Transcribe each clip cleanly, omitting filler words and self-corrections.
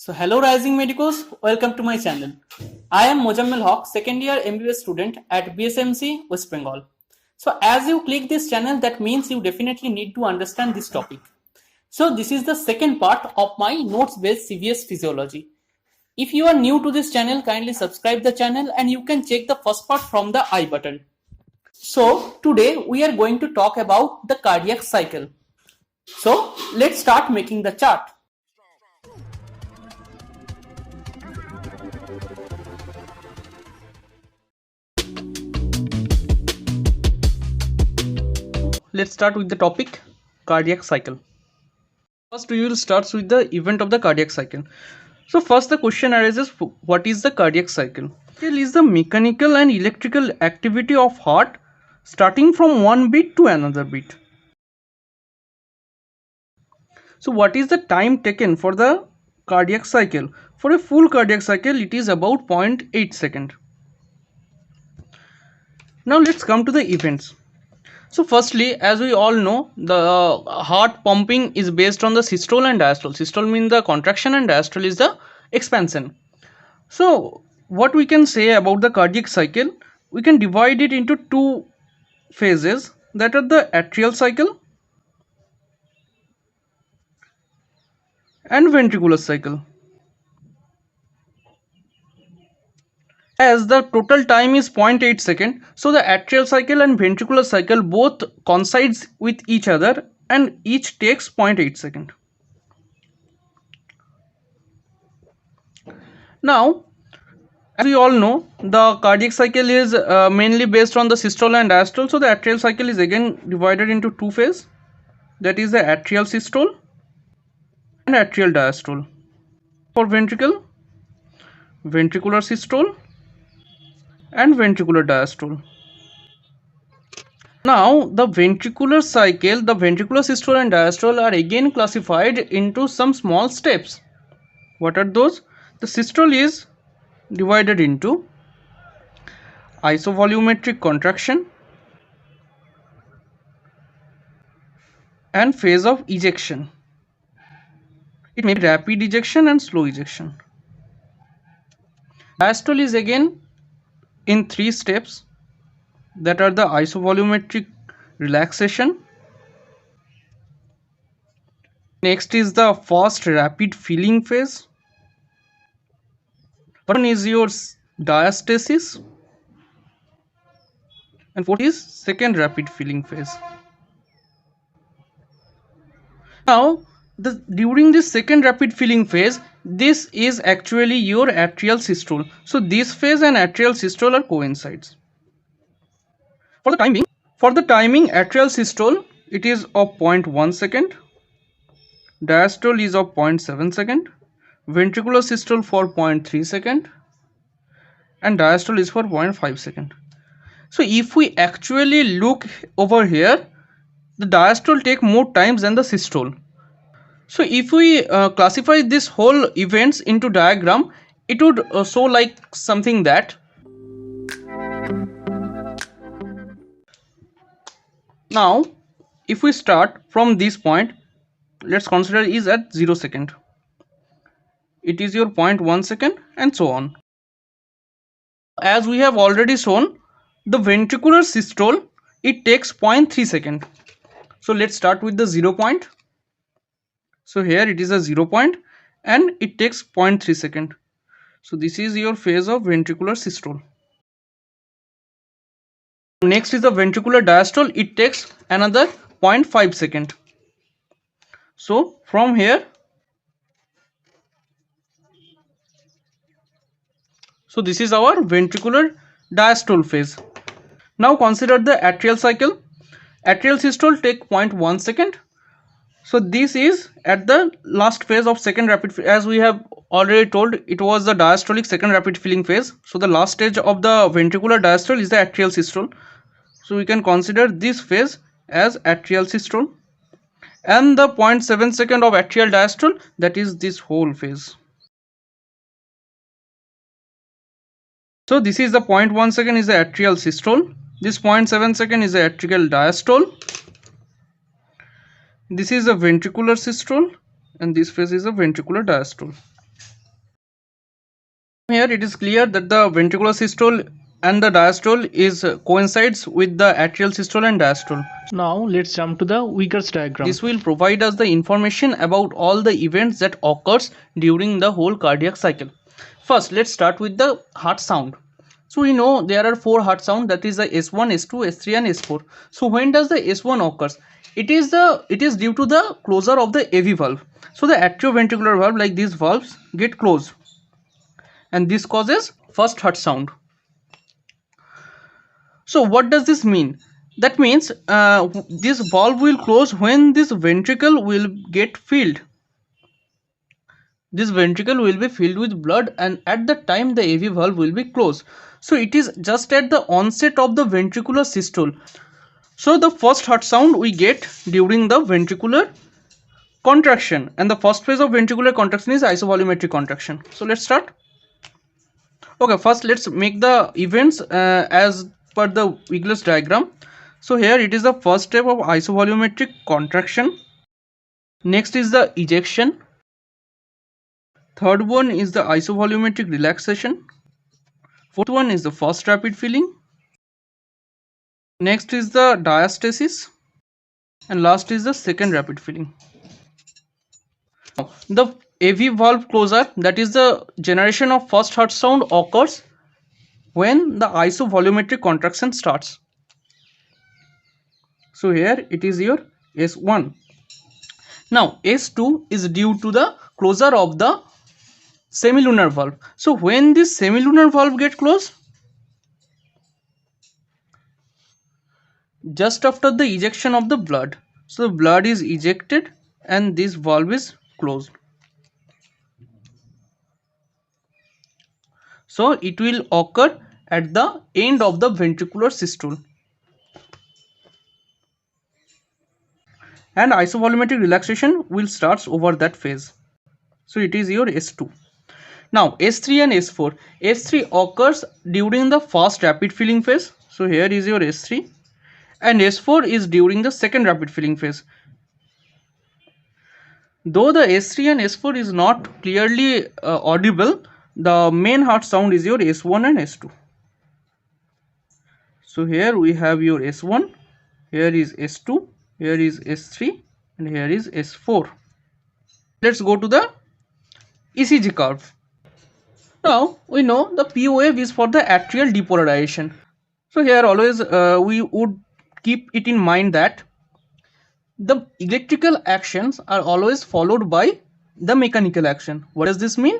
So hello rising medicos, welcome to my channel. I am Mojammel Haq, second year MBBS student at BSMC West Bengal. So as you click this channel, that means you definitely need to understand this topic. So this is the second part of my notes based CVS physiology. If you are new to this channel, kindly subscribe the channel and you can check the first part from the I button. So today we are going to talk about the cardiac cycle. So let's start making the chart. Let's start with the topic cardiac cycle. First, we will start with the event of the cardiac cycle. So first the question arises, what is the cardiac cycle? It is the mechanical and electrical activity of heart starting from one beat to another beat. So what is the time taken for the cardiac cycle? For a full cardiac cycle, it is about 0.8 second. Now let's come to the events. So firstly, as we all know, the heart pumping is based on the systole and diastole. Systole means the contraction and diastole is the expansion. So what we can say about the cardiac cycle, we can divide it into two phases, that are the atrial cycle and ventricular cycle. As the total time is 0.8 second, so the atrial cycle and ventricular cycle both coincides with each other and each takes 0.8 second. Now, as we all know, the cardiac cycle is mainly based on the systole and diastole. So the atrial cycle is again divided into two phases, that is the atrial systole and atrial diastole. For ventricle, ventricular systole and ventricular diastole. Now the ventricular cycle, the ventricular systole and diastole are again classified into some small steps. What are those? The systole is divided into isovolumetric contraction and phase of ejection. It may be rapid ejection and slow ejection. Diastole is again in three steps, that are the isovolumetric relaxation. Next is the fast rapid filling phase. One is your diastasis and fourth is second rapid filling phase. Now during this second rapid filling phase, this is actually your atrial systole. So this phase and atrial systole are coincides. For the timing, atrial systole, it is of 0.1 second, diastole is of 0.7 second, ventricular systole for 0.3 second and diastole is for 0.5 second. So if we actually look over here, the diastole take more times than the systole. So if we classify this whole events into diagram, it would show like something that. Now if we start from this point, let's consider is at 0 second. It is your 0.1 second and so on. As we have already shown, the ventricular systole, it takes 0.3 second. So let's start with the 0 point. So here it is a 0 point and it takes 0.3 second. So this is your phase of ventricular systole. Next is the ventricular diastole, it takes another 0.5 second. So from here, so this is our ventricular diastole phase. Now consider the atrial cycle. Atrial systole take 0.1 second. So this is at the last phase of second rapid, as we have already told, it was the diastolic second rapid filling phase. So the last stage of the ventricular diastole is the atrial systole. So we can consider this phase as atrial systole, and the 0.7 second of atrial diastole, that is this whole phase. So this is the 0.1 second is the atrial systole, this 0.7 second is the atrial diastole, this is the ventricular systole and this phase is the ventricular diastole. Here it is clear that the ventricular systole and the diastole is coincides with the atrial systole and diastole. Now let's jump to the Wiggers diagram. This will provide us the information about all the events that occurs during the whole cardiac cycle. First, let's start with the heart sound. So we know there are four heart sound, that is the S1, S2, S3 and S4. So when does the S1 occurs? It is due to the closure of the AV valve. So the atrioventricular valve, like these valves, get closed, and this causes first heart sound. So what does this mean? That means this valve will close when this ventricle will get filled. This ventricle will be filled with blood, and at the time the AV valve will be closed. So it is just at the onset of the ventricular systole. So the first heart sound we get during the ventricular contraction, and the first phase of ventricular contraction is isovolumetric contraction. So let's start. Okay, first let's make the events as per the Wiggers diagram. So here it is the first step of isovolumetric contraction. Next is the ejection. Third one is the isovolumetric relaxation. Fourth one is the first rapid filling. Next is the diastasis. And last is the second rapid filling. The AV valve closure, that is the generation of first heart sound, occurs when the isovolumetric contraction starts. So here it is your S1. Now S2 is due to the closure of the semilunar valve. So when this semilunar valve get closed, just after the ejection of the blood. So the blood is ejected and this valve is closed. So it will occur at the end of the ventricular systole. And isovolumetric relaxation will start over that phase. So it is your S2. Now S3 and S4. S3 occurs during the first rapid filling phase. So here is your S3. And S4 is during the second rapid filling phase. Though the S3 and S4 is not clearly audible, the main heart sound is your S1 and S2. So here we have your S1, here is S2, here is S3 and here is S4. Let's go to the ECG curve. Now we know the P wave is for the atrial depolarization. So here always we would keep it in mind that the electrical actions are always followed by the mechanical action. What does this mean?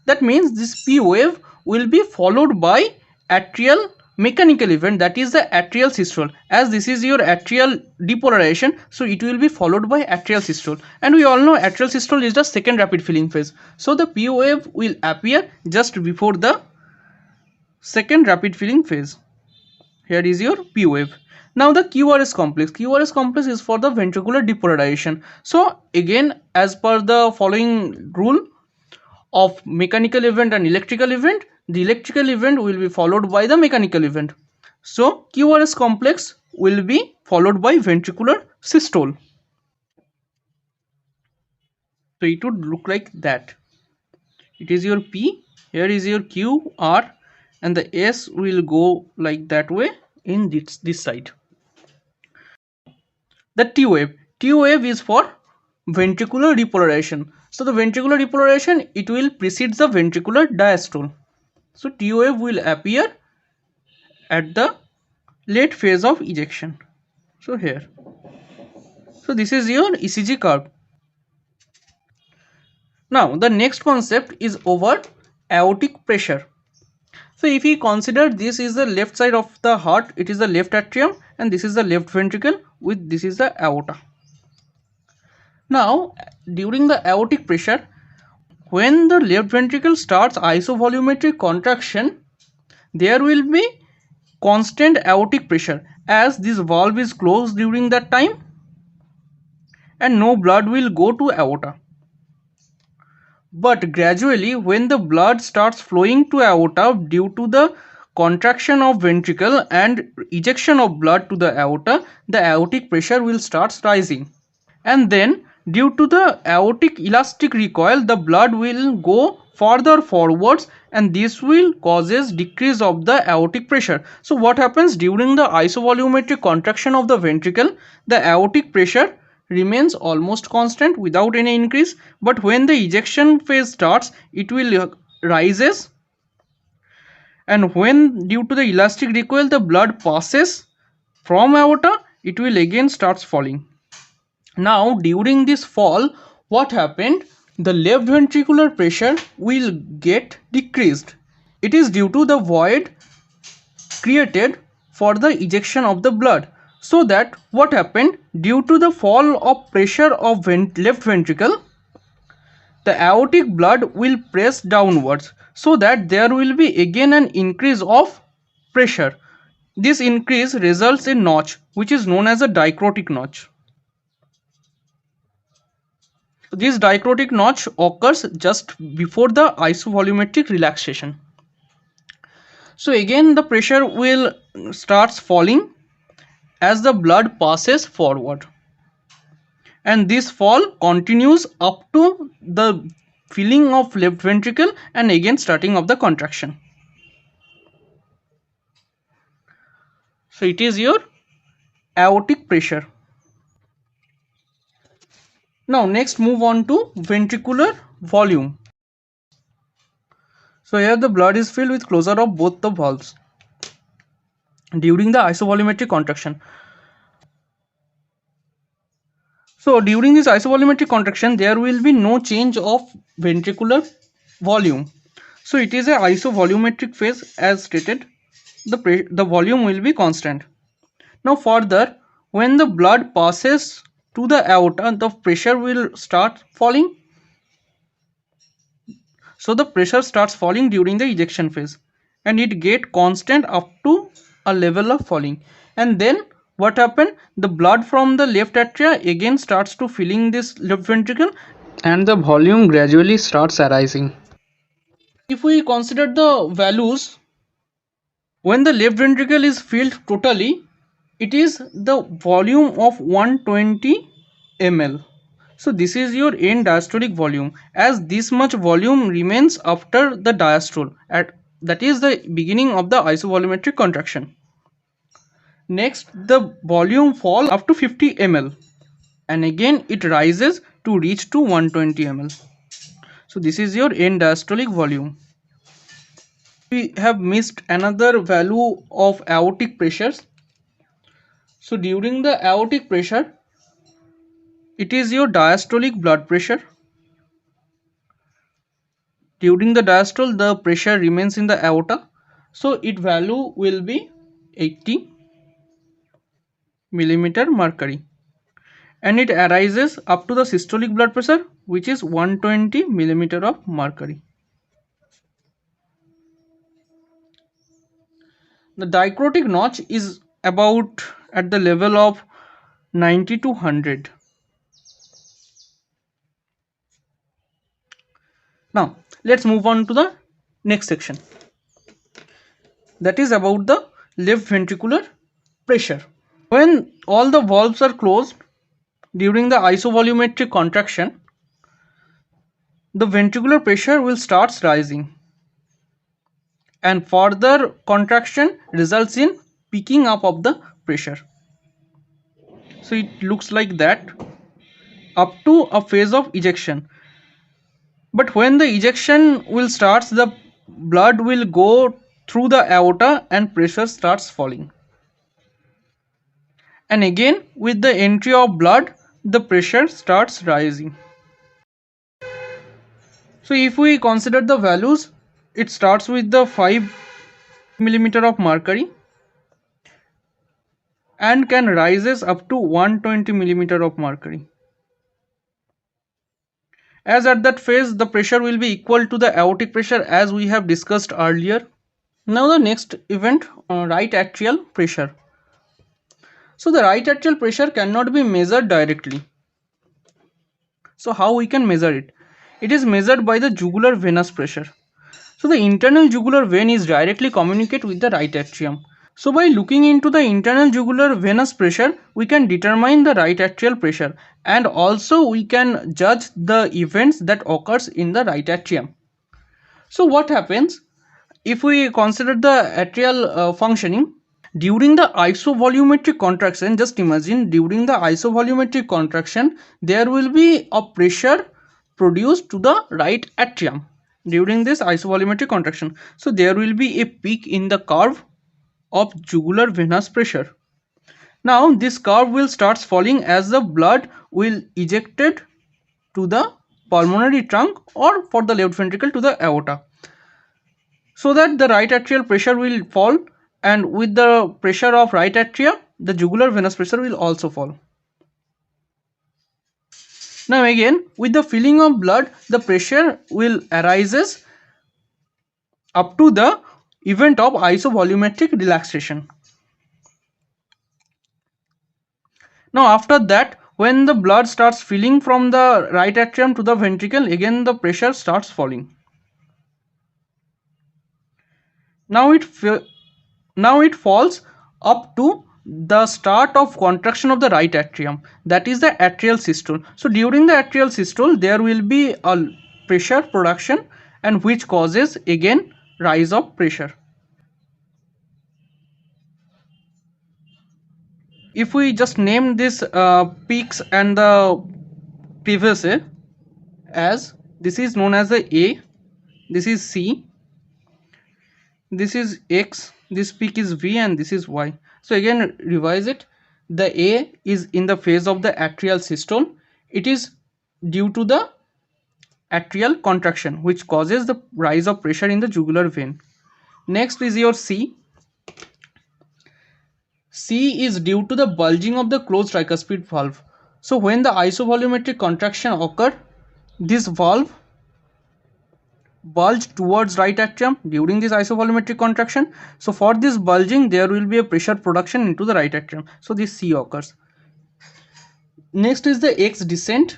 That means this P wave will be followed by atrial mechanical event, that is the atrial systole. As this is your atrial depolarization, so it will be followed by atrial systole, and we all know atrial systole is the second rapid filling phase. So the P wave will appear just before the second rapid filling phase. Here is your P wave. Now the QRS complex. QRS complex is for the ventricular depolarization. So again, as per the following rule of mechanical event and electrical event, the electrical event will be followed by the mechanical event. So QRS complex will be followed by ventricular systole. So it would look like that. It is your P, here is your Q, R, and the S will go like that way in this side. The T wave. T wave is for ventricular depolarization. So the ventricular depolarization, it will precede the ventricular diastole. So T wave will appear at the late phase of ejection. So here. So this is your ECG curve. Now the next concept is over aortic pressure. So if we consider this is the left side of the heart, it is the left atrium, and this is the left ventricle with this is the aorta. Now during the aortic pressure, when the left ventricle starts isovolumetric contraction, there will be constant aortic pressure as this valve is closed during that time and no blood will go to aorta. But gradually when the blood starts flowing to aorta due to the contraction of ventricle and ejection of blood to the aorta, the aortic pressure will start rising, and then due to the aortic elastic recoil, the blood will go further forwards, and this will causes decrease of the aortic pressure. So what happens during the isovolumetric contraction of the ventricle? The aortic pressure remains almost constant without any increase, but when the ejection phase starts, it will rises, and when due to the elastic recoil the blood passes from aorta, it will again starts falling. Now during this fall, what happened? The left ventricular pressure will get decreased. It is due to the void created for the ejection of the blood. So that what happened, due to the fall of pressure of left ventricle, the aortic blood will press downwards, so that there will be again an increase of pressure. This increase results in notch, which is known as a dicrotic notch. This dicrotic notch occurs just before the isovolumetric relaxation. So again the pressure will starts falling as the blood passes forward, and this fall continues up to the filling of left ventricle and again starting of the contraction. So it is your aortic pressure. Now next move on to ventricular volume. So here the blood is filled with closure of both the valves during the isovolumetric contraction. So during this isovolumetric contraction there will be no change of ventricular volume. So it is a isovolumetric phase as stated. The volume will be constant. Now further, when the blood passes to the aorta, the pressure will start falling. So the pressure starts falling during the ejection phase, and it get constant up to a level of falling. And then what happened? The blood from the left atria again starts to filling this left ventricle, And the volume gradually starts arising. if we consider the values, when the left ventricle is filled totally, it is the volume of 120 ml. So this is your end diastolic volume, as this much volume remains after the diastole, at that is the beginning of the isovolumetric contraction. Next the volume falls up to 50 ml, and again it rises to reach to 120 ml. So this is your end diastolic volume. We have missed another value of aortic pressures. So during the aortic pressure, it is your diastolic blood pressure. During the diastole, the pressure remains in the aorta, so its value will be 80 millimeter mercury, and it arises up to the systolic blood pressure, which is 120 millimeter of mercury. The dicrotic notch is about at the level of 90 to 100. Now let's move on to the next section, that is about the left ventricular pressure. When all the valves are closed during the isovolumetric contraction, the ventricular pressure will start rising, and further contraction results in picking up of the pressure. So it looks like that up to a phase of ejection. But when the ejection will starts, the blood will go through the aorta and pressure starts falling. And again with the entry of blood, the pressure starts rising. So if we consider the values, it starts with the 5 millimeter of mercury and can rises up to 120 millimeter of mercury. As at that phase the pressure will be equal to the aortic pressure, as we have discussed earlier. Now the next event, right atrial pressure. So the right atrial pressure cannot be measured directly. So how we can measure it? It is measured by the jugular venous pressure. So the internal jugular vein is directly communicate with the right atrium. So by looking into the internal jugular venous pressure, we can determine the right atrial pressure, and also we can judge the events that occurs in the right atrium. So what happens if we consider the atrial functioning during the isovolumetric contraction? Just imagine, during the isovolumetric contraction there will be a pressure produced to the right atrium during this isovolumetric contraction. So there will be a peak in the curve of jugular venous pressure. Now this curve will start falling as the blood will ejected to the pulmonary trunk, or for the left ventricle to the aorta, so that the right atrial pressure will fall, and with the pressure of right atria the jugular venous pressure will also fall. Now again, with the filling of blood the pressure will arises up to the event of isovolumetric relaxation. Now after that, when the blood starts filling from the right atrium to the ventricle, again the pressure starts falling. Now it falls up to the start of contraction of the right atrium, that is the atrial systole. So during the atrial systole there will be a pressure production, and which causes again rise of pressure. If we just name this peaks and the previous as, this is known as the A, this is C, this is X, this peak is V, and this is Y. So again revise it. The A is in the phase of the atrial systole. It is due to the atrial contraction which causes the rise of pressure in the jugular vein. Next is your C. C is due to the bulging of the closed tricuspid valve. So when the isovolumetric contraction occur, this valve bulge towards right atrium during this isovolumetric contraction. So for this bulging there will be a pressure production into the right atrium. So this C occurs. Next is the X descent.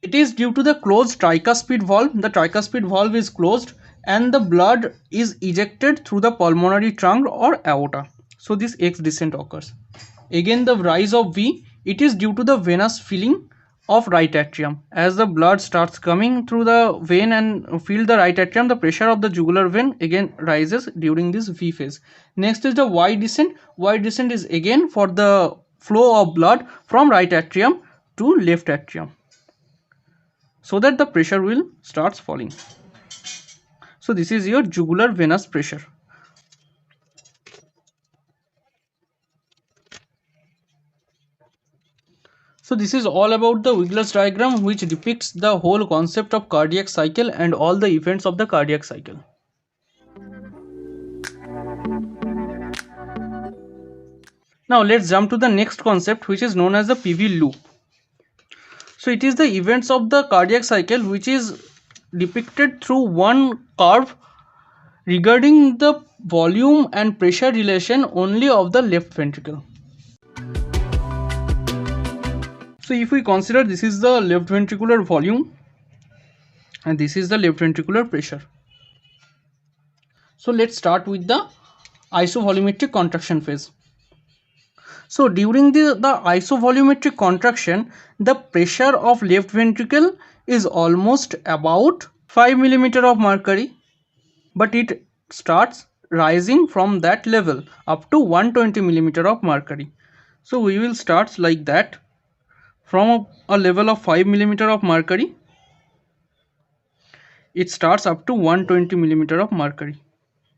It is due to the closed tricuspid valve. The tricuspid valve is closed and the blood is ejected through the pulmonary trunk or aorta. So this X descent occurs. Again the rise of V, it is due to the venous filling of right atrium. As the blood starts coming through the vein and fill the right atrium, the pressure of the jugular vein again rises during this V phase. Next is the Y descent. Y descent is again for the flow of blood from right atrium to left atrium, so that the pressure will starts falling. So this is your jugular venous pressure. So this is all about the Wigler's diagram, which depicts the whole concept of cardiac cycle and all the events of the cardiac cycle. Now let's jump to the next concept, which is known as the PV loop. So it is the events of the cardiac cycle which is depicted through one curve regarding the volume and pressure relation only of the left ventricle. So if we consider, this is the left ventricular volume and this is the left ventricular pressure. So let's start with the isovolumetric contraction phase. So during the isovolumetric contraction, the pressure of left ventricle is almost about 5 mm of mercury, but it starts rising from that level up to 120 mm of mercury. So we will start like that, from a level of 5 mm of mercury, it starts up to 120 mm of mercury,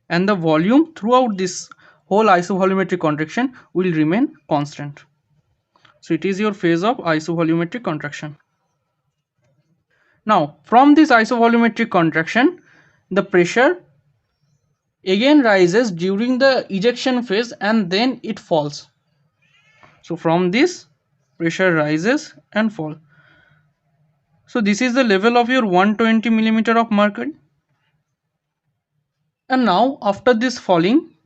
and the volume throughout this whole isovolumetric contraction will remain constant. So it is your phase of isovolumetric contraction. Now from this isovolumetric contraction, the pressure again rises during the ejection phase and then it falls. So from this, pressure rises and fall. So this is the level of your 120 mm of mercury. And now after this falling,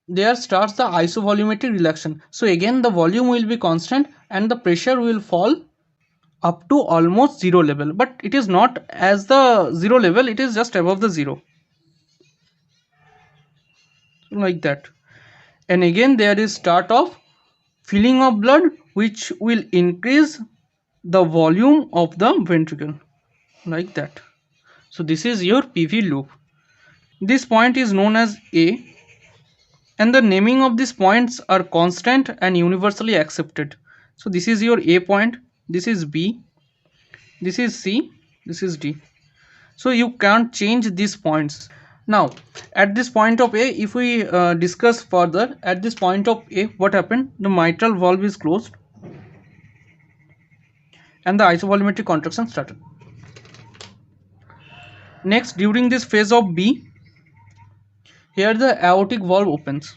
there starts the isovolumetric relaxation. So again the volume will be constant and the pressure will fall up to almost zero level, but it is not as the zero level, it is just above the zero, like that. And again there is start of filling of blood, which will increase the volume of the ventricle. like that. So this is your PV loop. This point is known as A, and the naming of these points are constant and universally accepted. So this is your A point, this is B, this is C, this is D. So you can't change these points. Now at this point of A, if we discuss further, at this point of A, what happened? The mitral valve is closed and the isovolumetric contraction started. Next, during this phase of B, here the aortic valve opens.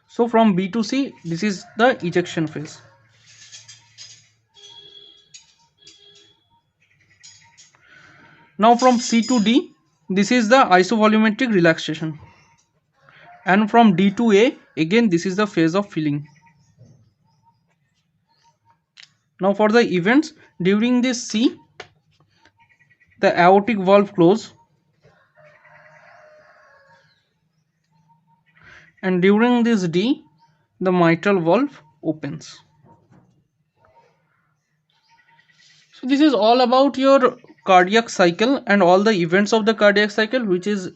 So from B to C, this is the ejection phase. Now from C to D, this is the isovolumetric relaxation. And from D to A, again this is the phase of filling. Now for the events, during this C, the aortic valve close, and during this D, the mitral valve opens. So this is all about your cardiac cycle and all the events of the cardiac cycle, which is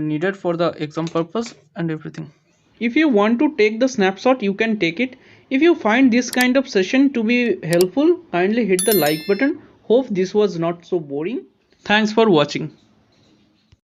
needed for the exam purpose and everything. If you want to take the snapshot, you can take it. If you find this kind of session to be helpful, kindly hit the like button. Hope this was not so boring. Thanks for watching.